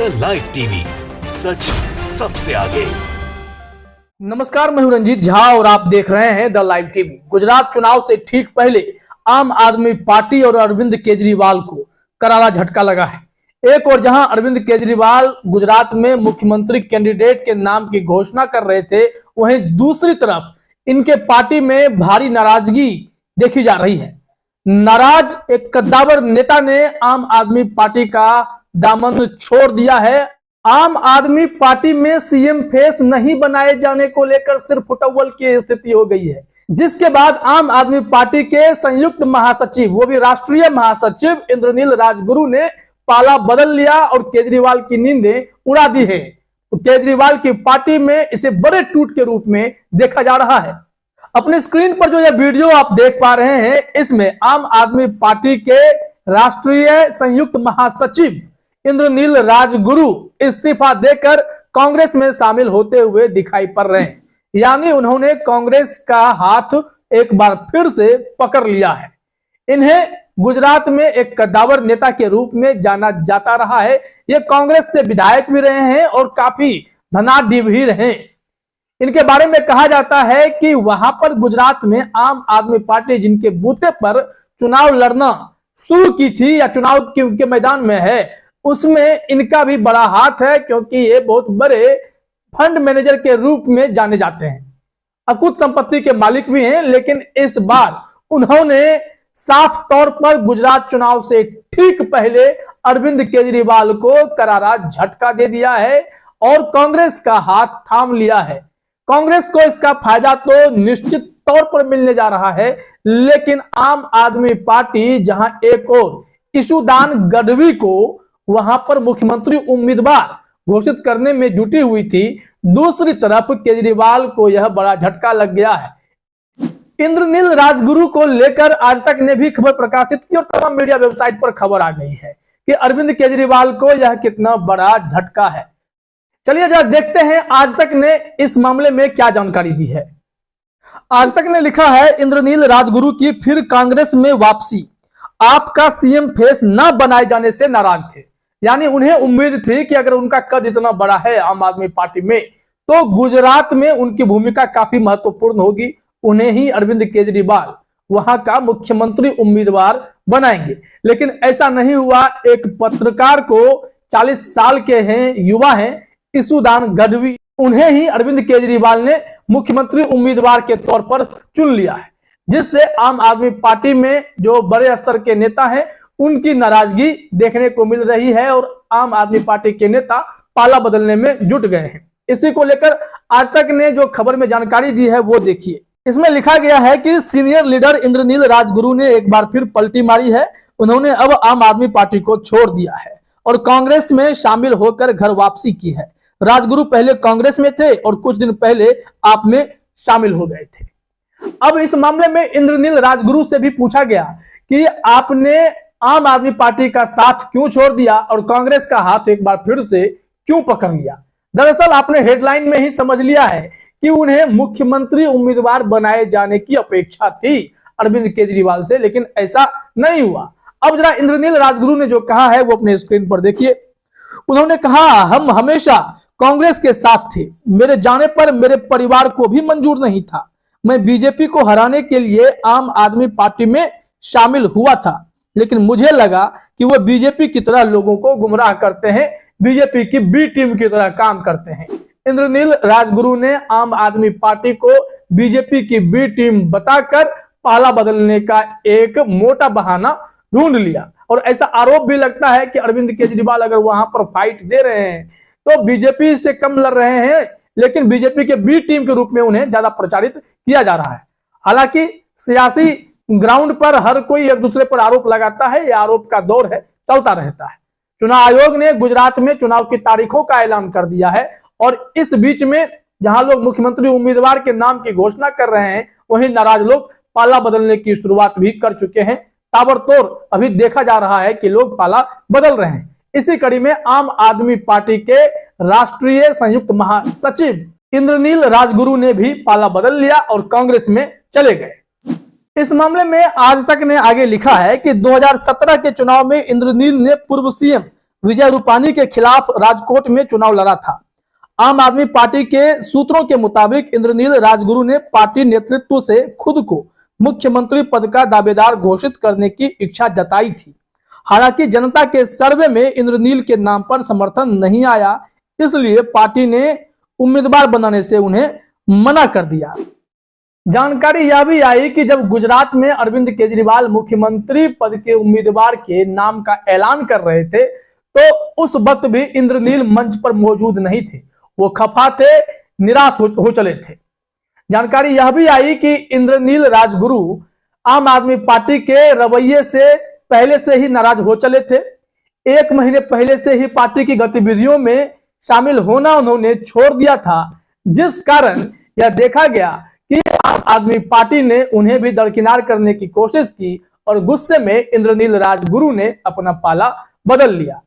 The live TV, सच सबसे आगे। नमस्कार, मैं हूं रंजीत झा और आप देख रहे हैं द लाइव टीवी। गुजरात चुनाव से ठीक पहले आम आदमी पार्टी और अरविंद केजरीवाल को करारा झटका लगा है। एक और जहां अरविंद केजरीवाल गुजरात में मुख्यमंत्री कैंडिडेट के नाम की घोषणा कर रहे थे, वहीं दूसरी तरफ इनके पार्टी में भारी नाराजगी देखी जा रही है। नाराज एक कद्दावर नेता ने आम आदमी पार्टी का दामन छोड़ दिया है। आम आदमी पार्टी में सीएम फेस नहीं बनाए जाने को लेकर सिर्फ फुटबॉल की स्थिति हो गई है, जिसके बाद आम आदमी पार्टी के संयुक्त महासचिव, वो भी राष्ट्रीय महासचिव इंद्रनील राजगुरु ने पाला बदल लिया और केजरीवाल की नींदें उड़ा दी है। तो केजरीवाल की पार्टी में इसे बड़े टूट के रूप में देखा जा रहा है। अपनी स्क्रीन पर जो यह वीडियो आप देख पा रहे हैं, इसमें आम आदमी पार्टी के राष्ट्रीय संयुक्त महासचिव इंद्रनील राजगुरु इस्तीफा देकर कांग्रेस में शामिल होते हुए दिखाई पड़ रहे हैं। यानी उन्होंने कांग्रेस का हाथ एक बार फिर से पकड़ लिया है। इन्हें गुजरात में एक कद्दावर नेता के रूप में जाना जाता रहा है। ये कांग्रेस से विधायक भी रहे हैं और काफी धनाढ्य भी रहे। इनके बारे में कहा जाता है कि वहां पर गुजरात में आम आदमी पार्टी जिनके बूते पर चुनाव लड़ना शुरू की थी या चुनाव के मैदान में है, उसमें इनका भी बड़ा हाथ है, क्योंकि ये बहुत बड़े फंड मैनेजर के रूप में जाने जाते हैं। अकुत संपत्ति के मालिक भी हैं। लेकिन इस बार उन्होंने साफ तौर पर गुजरात चुनाव से ठीक पहले अरविंद केजरीवाल को करारा झटका दे दिया है और कांग्रेस का हाथ थाम लिया है। कांग्रेस को इसका फायदा तो निश्चित तौर पर मिलने जा रहा है, लेकिन आम आदमी पार्टी जहां एक और ईशुदान गढ़वी को वहां पर मुख्यमंत्री उम्मीदवार घोषित करने में जुटी हुई थी, दूसरी तरफ केजरीवाल को यह बड़ा झटका लग गया है। इंद्रनील राजगुरु को लेकर आज तक ने भी खबर प्रकाशित की और तमाम मीडिया वेबसाइट पर खबर आ गई है कि अरविंद केजरीवाल को यह कितना बड़ा झटका है। चलिए जरा देखते हैं आज तक ने इस मामले में क्या जानकारी दी है। आज तक ने लिखा है, इंद्रनील राजगुरु की फिर कांग्रेस में वापसी, आपका सीएम फेस न बनाए जाने से नाराज थे। यानी उन्हें उम्मीद थी कि अगर उनका कद इतना बड़ा है आम आदमी पार्टी में, तो गुजरात में उनकी भूमिका काफी महत्वपूर्ण होगी। उन्हें ही अरविंद केजरीवाल वहां का मुख्यमंत्री उम्मीदवार बनाएंगे। लेकिन ऐसा नहीं हुआ। एक पत्रकार को 40 साल के हैं, युवा हैं, ईशुदान गढ़वी, उन्हें ही अरविंद केजरीवाल ने मुख्यमंत्री उम्मीदवार के तौर पर चुन लिया है, जिससे आम आदमी पार्टी में जो बड़े स्तर के नेता हैं उनकी नाराजगी देखने को मिल रही है और आम आदमी पार्टी के नेता पाला बदलने में जुट गए हैं। इसी को लेकर आज तक ने जो खबर में जानकारी दी है वो देखिए। इसमें लिखा गया है कि सीनियर लीडर इंद्रनील राजगुरु ने एक बार फिर पलटी मारी है। उन्होंने अब आम आदमी पार्टी को छोड़ दिया है और कांग्रेस में शामिल होकर घर वापसी की है। राजगुरु पहले कांग्रेस में थे और कुछ दिन पहले आप में शामिल हो गए थे। अब इस मामले में इंद्रनील राजगुरु से भी पूछा गया कि आपने आम आदमी पार्टी का साथ क्यों छोड़ दिया और कांग्रेस का हाथ एक बार फिर से क्यों पकड़ लिया। दरअसल आपने हेडलाइन में ही समझ लिया है कि उन्हें मुख्यमंत्री उम्मीदवार बनाए जाने की अपेक्षा थी अरविंद केजरीवाल से, लेकिन ऐसा नहीं हुआ। अब जरा इंद्रनील राजगुरु ने जो कहा है वो अपने स्क्रीन पर देखिए। उन्होंने कहा, हम हमेशा कांग्रेस के साथ थे। मेरे जाने पर मेरे परिवार को भी मंजूर नहीं था। मैं बीजेपी को हराने के लिए आम आदमी पार्टी में शामिल हुआ था, लेकिन मुझे लगा कि वो बीजेपी की तरह लोगों को गुमराह करते हैं, बीजेपी की बी टीम की तरह काम करते हैं। इंद्रनील राजगुरु ने आम आदमी पार्टी को बीजेपी की बी टीम बताकर पाला बदलने का एक मोटा बहाना ढूंढ लिया और ऐसा आरोप भी लगता है कि अरविंद केजरीवाल अगर वहां पर फाइट दे रहे हैं तो बीजेपी से कम लड़ रहे हैं, लेकिन बीजेपी के बी टीम के रूप में उन्हें ज्यादा प्रचारित किया जा रहा है। हालांकि सियासी ग्राउंड पर हर कोई एक दूसरे पर आरोप लगाता है, यह आरोप का दौर है, चलता रहता है। चुनाव आयोग ने गुजरात में चुनाव की तारीखों का ऐलान कर दिया है और इस बीच में जहां लोग मुख्यमंत्री उम्मीदवार के नाम की घोषणा कर रहे हैं, वहीं नाराज लोग पाला बदलने की शुरुआत भी कर चुके हैं। ताबड़तोड़ अभी देखा जा रहा है कि लोग पाला बदल रहे हैं। इसी कड़ी में आम आदमी पार्टी के राष्ट्रीय संयुक्त महासचिव इंद्रनील राजगुरु ने भी पाला बदल लिया और कांग्रेस में चले गए। इस मामले में आज तक ने आगे लिखा है कि 2017 के चुनाव में इंद्रनील ने पूर्व सीएम विजय रूपाणी के खिलाफ राजकोट में चुनाव लड़ा था। आम आदमी पार्टी के सूत्रों के मुताबिक इंद्रनील राजगुरु ने पार्टी नेतृत्व से खुद को मुख्यमंत्री पद का दावेदार घोषित करने की इच्छा जताई थी। हालांकि जनता के सर्वे में इंद्रनील के नाम पर समर्थन नहीं आया, इसलिए पार्टी ने उम्मीदवार बनाने से उन्हें मना कर दिया। जानकारी यह भी आई कि जब गुजरात में अरविंद केजरीवाल मुख्यमंत्री पद के उम्मीदवार के नाम का ऐलान कर रहे थे तो उस वक्त भी इंद्रनील मंच पर मौजूद नहीं थे। वो खफा थे, निराश हो चले थे। जानकारी यह भी आई कि इंद्रनील राजगुरु आम आदमी पार्टी के रवैये से पहले से ही नाराज हो चले थे। 1 महीने पहले से ही पार्टी की गतिविधियों में शामिल होना उन्होंने छोड़ दिया था, जिस कारण यह देखा गया कि आम आदमी पार्टी ने उन्हें भी दरकिनार करने की कोशिश की और गुस्से में इंद्रनील राजगुरु ने अपना पाला बदल लिया।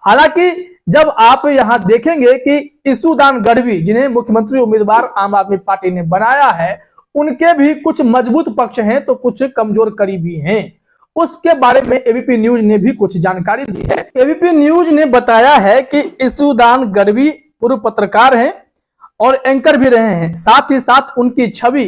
हालांकि जब आप यहां देखेंगे कि इसुदान गढ़वी, जिन्हें मुख्यमंत्री उम्मीदवार आम आदमी पार्टी ने बनाया है, उनके भी कुछ मजबूत पक्ष हैं तो कुछ कमजोर करीबी हैं। उसके बारे में एबीपी न्यूज ने भी कुछ जानकारी दी है। एबीपी न्यूज ने बताया है कि इसुदान गढ़वी पूर्व पत्रकार हैं और एंकर भी रहे हैं। साथ ही साथ उनकी छवि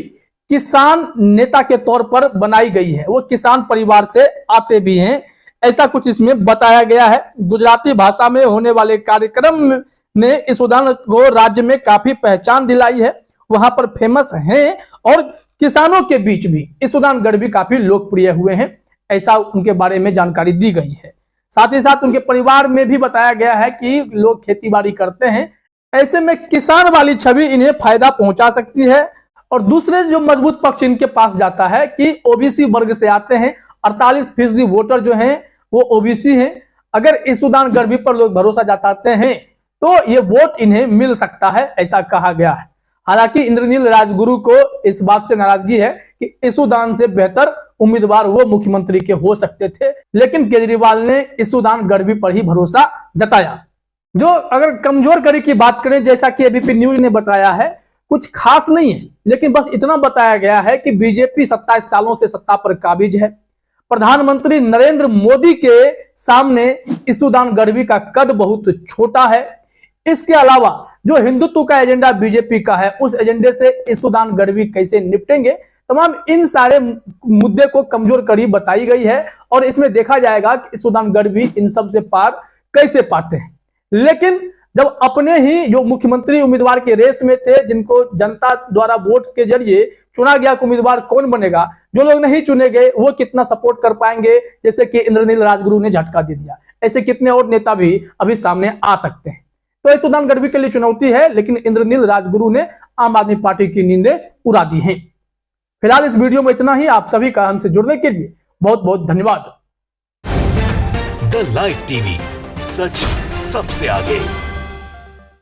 किसान नेता के तौर पर बनाई गई है। वो किसान परिवार से आते भी हैं, ऐसा कुछ इसमें बताया गया है। गुजराती भाषा में होने वाले कार्यक्रम ने इसुदान को राज्य में काफी पहचान दिलाई है। वहां पर फेमस हैं और किसानों के बीच भी इसुदान गढ़वी काफी लोकप्रिय हुए हैं, ऐसा उनके बारे में जानकारी दी गई है। साथ ही साथ उनके परिवार में भी बताया गया है कि लोग खेतीबाड़ी करते हैं। ऐसे में किसान वाली छवि इन्हें फायदा पहुंचा सकती है। और दूसरे जो मजबूत पक्ष इनके पास जाता है कि ओबीसी वर्ग से आते हैं। 48% वोटर जो हैं वो ओबीसी हैं। अगर इसुदान गढ़वी पर लोग भरोसा जताते हैं तो ये वोट इन्हें मिल सकता है, ऐसा कहा गया है। हालांकि इंद्रनील राजगुरु को इस बात से नाराजगी है कि इसुदान से बेहतर उम्मीदवार वो मुख्यमंत्री के हो सकते थे, लेकिन केजरीवाल ने इसुदान गढ़वी पर ही भरोसा जताया। जो अगर कमजोर कड़ी की बात करें, जैसा कि एबीपी न्यूज ने बताया है, कुछ खास नहीं है, लेकिन बस इतना बताया गया है कि बीजेपी 27 सालों से सत्ता पर काबिज है। प्रधानमंत्री नरेंद्र मोदी के सामने इसुदान गढ़वी का कद बहुत छोटा है। इसके अलावा जो हिंदुत्व का एजेंडा बीजेपी का है, उस एजेंडे से इसुदान गढ़वी कैसे निपटेंगे, तमाम इन सारे मुद्दे को कमजोर कड़ी बताई गई है। और इसमें देखा जाएगा कि इसुदान गढ़वी इन सब से पार कैसे पाते हैं। लेकिन जब अपने ही जो मुख्यमंत्री उम्मीदवार के रेस में थे, जिनको जनता द्वारा वोट के जरिए चुना गया कि उम्मीदवार कौन बनेगा, जो लोग नहीं चुने गए वो कितना सपोर्ट कर पाएंगे, जैसे कि इंद्रनील राजगुरु ने झटका दे दिया, ऐसे कितने और नेता भी अभी सामने आ सकते हैं। तो इसुदान गढ़वी के लिए चुनौती है, लेकिन इंद्रनील राजगुरु ने आम आदमी पार्टी की नींदें उड़ा दी हैं। फिलहाल इस वीडियो में इतना ही। आप सभी का हमसे जुड़ने के लिए बहुत बहुत धन्यवाद। द लाइव टीवी, सच सबसे आगे।